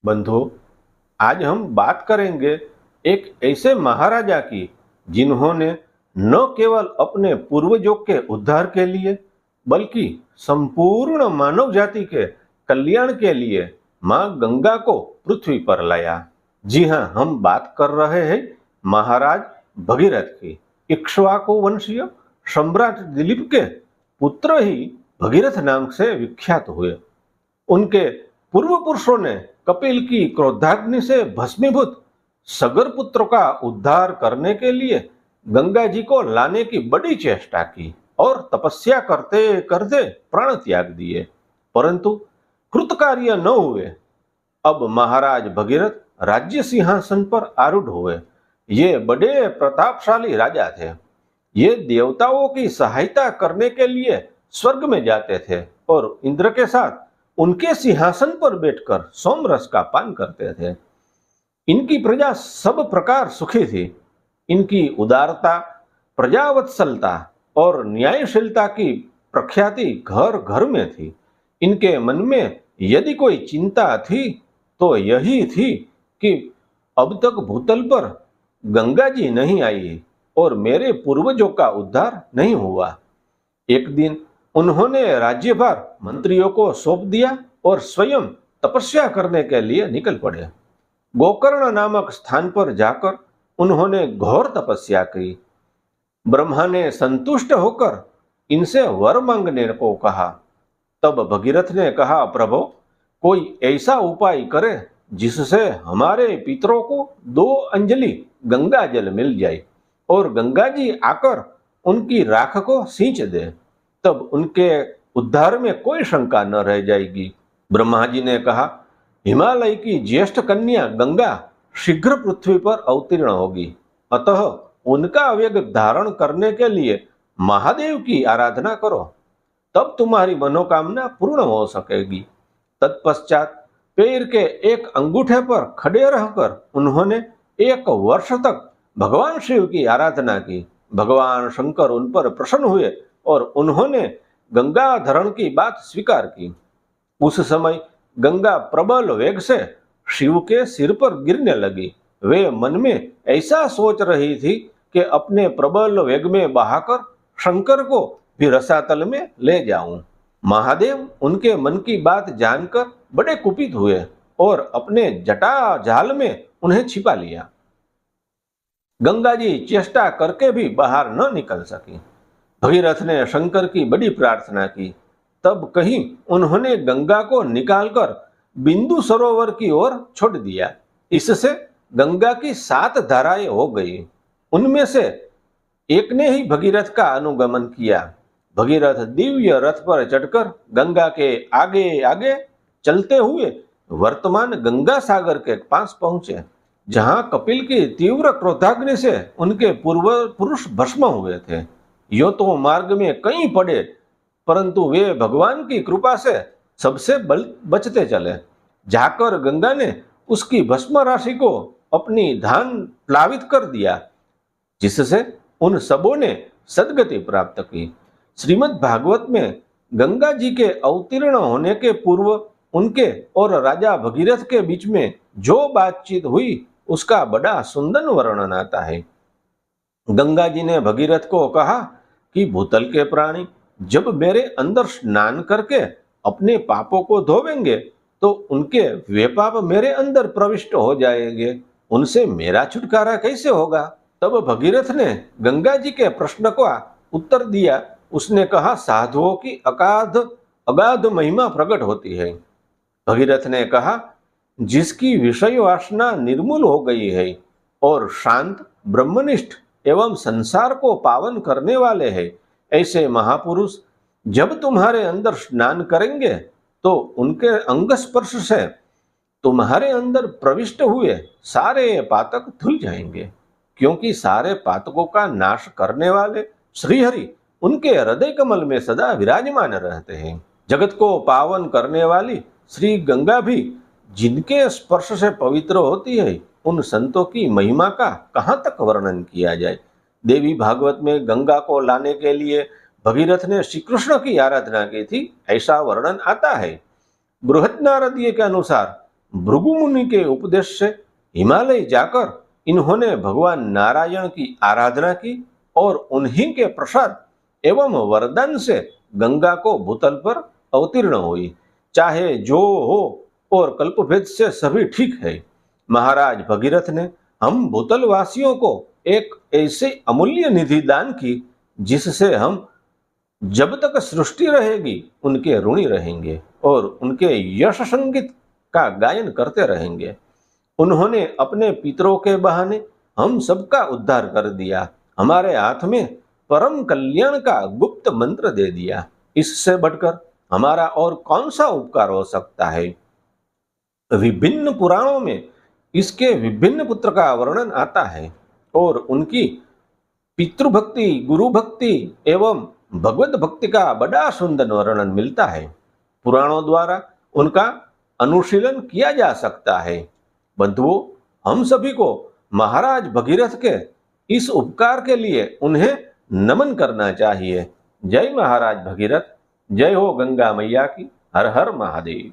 बंधु, आज हम बात करेंगे एक ऐसे महाराजा की जिन्होंने न केवल अपने पूर्वजों के उद्धार के लिए बल्कि संपूर्ण मानव जाति के कल्याण के लिए मां गंगा को पृथ्वी पर लाया। जी हाँ, हम बात कर रहे हैं महाराज भगीरथ की। इक्ष्वाकु वंशीय सम्राट दिलीप के पुत्र ही भगीरथ नाम से विख्यात हुए। उनके पूर्व पुरुषों ने कपिल की क्रोधाग्नि से भस्मीभूत सगर पुत्र का उद्धार करने के लिए गंगा जी को लाने की बड़ी चेष्टा की और तपस्या करते करते प्राण त्याग दिए, परंतु कृतकार्य न हुए। अब महाराज भगीरथ राज्य सिंहासन पर आरूढ़ हुए। ये बड़े प्रतापशाली राजा थे। ये देवताओं की सहायता करने के लिए स्वर्ग में जाते थे और इंद्र के साथ उनके सिंहासन पर बैठकर सोमरस का पान करते थे। इनकी प्रजा सब प्रकार सुखी थी। इनकी उदारता, प्रजावत्सलता और न्यायशीलता की प्रख्याति घर घर में थी। इनके मन में यदि कोई चिंता थी तो यही थी कि अब तक भूतल पर गंगा जी नहीं आई और मेरे पूर्वजों का उद्धार नहीं हुआ। एक दिन उन्होंने राज्यभार मंत्रियों को सौंप दिया और स्वयं तपस्या करने के लिए निकल पड़े। गोकर्ण नामक स्थान पर जाकर उन्होंने घोर तपस्या की। ब्रह्मा ने संतुष्ट होकर इनसे वर मांगने को कहा। तब भगीरथ ने कहा, प्रभु, कोई ऐसा उपाय करे जिससे हमारे पितरों को 2 अंजलि गंगा जल मिल जाए और गंगा जी आकर उनकी राख को सींच दे, तब उनके उद्धार में कोई शंका न रह जाएगी। ब्रह्मा जी ने कहा, हिमालय की ज्येष्ठ कन्या गंगा शीघ्र पृथ्वी पर अवतीर्ण होगी, अतः उनका अवेग धारण करने के लिए महादेव की आराधना करो, तब तुम्हारी मनोकामना पूर्ण हो सकेगी। तत्पश्चात पैर के एक अंगूठे पर खड़े रहकर उन्होंने 1 वर्ष तक भगवान शिव की आराधना की। भगवान शंकर उन पर प्रसन्न हुए और उन्होंने गंगा धरण की बात स्वीकार की। उस समय गंगा प्रबल वेग से शिव के सिर पर गिरने लगी। वे मन में ऐसा सोच रही थी कि अपने प्रबल वेग में बहाकर शंकर को भी रसातल में ले जाऊं। महादेव उनके मन की बात जानकर बड़े कुपित हुए और अपने जटा जाल में उन्हें छिपा लिया। गंगा जी चेष्टा करके भी बाहर न निकल सकी। भगीरथ ने शंकर की बड़ी प्रार्थना की। तब कहीं उन्होंने गंगा को निकालकर बिंदु सरोवर की ओर छोड़ दिया। इससे गंगा की 7 धाराएं हो गई। उनमें से एक ने ही भगीरथ का अनुगमन किया। भगीरथ दिव्य रथ पर चढ़कर गंगा के आगे आगे चलते हुए वर्तमान गंगा सागर के पास पहुंचे, जहां कपिल की तीव्र क्रोधाग्नि से उनके पूर्व पुरुष भस्म हुए थे। यो तो मार्ग में कहीं पड़े, परंतु वे भगवान की कृपा से सबसे बचते चले। जाकर गंगा ने उसकी भस्म राशि को अपनी धान प्लावित कर दिया, जिससे उन सबों ने सदगति प्राप्त की। श्रीमद् भागवत में गंगा जी के अवतीर्ण होने के पूर्व उनके और राजा भगीरथ के बीच में जो बातचीत हुई उसका बड़ा सुंदर वर्णन आता है। गंगा जी ने भगीरथ को कहा कि भूतल के प्राणी जब मेरे अंदर स्नान करके अपने पापों को धोवेंगे तो उनके वे पाप मेरे अंदर प्रविष्ट हो जाएंगे, उनसे मेरा छुटकारा कैसे होगा। तब भगीरथ ने गंगा जी के प्रश्न का उत्तर दिया। उसने कहा, साधुओं की अगाध महिमा प्रकट होती है। भगीरथ ने कहा, जिसकी विषय वासना निर्मूल हो गई है और शांत, ब्रह्मनिष्ठ एवं संसार को पावन करने वाले हैं, ऐसे महापुरुष जब तुम्हारे अंदर स्नान करेंगे तो उनके अंग स्पर्श से तुम्हारे अंदर प्रविष्ट हुए सारे पातक धुल जाएंगे, क्योंकि सारे पातकों का नाश करने वाले श्रीहरि उनके हृदय कमल में सदा विराजमान रहते हैं। जगत को पावन करने वाली श्री गंगा भी जिनके स्पर्श से पवित्र होती है, उन संतों की महिमा का कहाँ तक वर्णन किया जाए। देवी भागवत में गंगा को लाने के लिए भगीरथ ने श्री कृष्ण की आराधना की थी, ऐसा वर्णन आता है। बृहद नारदीय के अनुसार भृगु मुनि के उपदेश से हिमालय जाकर इन्होंने भगवान नारायण की आराधना की और उन्हीं के प्रसाद एवं वरदान से गंगा को भूतल पर अवतीर्ण हुई। चाहे जो हो और कल्पभेद से सभी ठीक है। महाराज भगीरथ ने हम भूतल वासियों को एक ऐसी अमूल्य निधि दान की जिससे हम जब तक सृष्टि रहेगी उनके ऋणी रहेंगे और उनके यश संगीत का गायन करते रहेंगे। उन्होंने अपने पितरों के बहाने हम सबका उद्धार कर दिया, हमारे हाथ में परम कल्याण का गुप्त मंत्र दे दिया। इससे बढ़कर हमारा और कौन सा उपकार हो सकता है। विभिन्न पुराणों में इसके विभिन्न पुत्र का वर्णन आता है और उनकी पितृभक्ति, गुरु भक्ति एवं भगवत भक्ति का बड़ा सुंदर वर्णन मिलता है। पुराणों द्वारा उनका अनुशीलन किया जा सकता है। बंधुओं, हम सभी को महाराज भगीरथ के इस उपकार के लिए उन्हें नमन करना चाहिए। जय महाराज भगीरथ, जय हो गंगा मैया की। हर हर महादेव।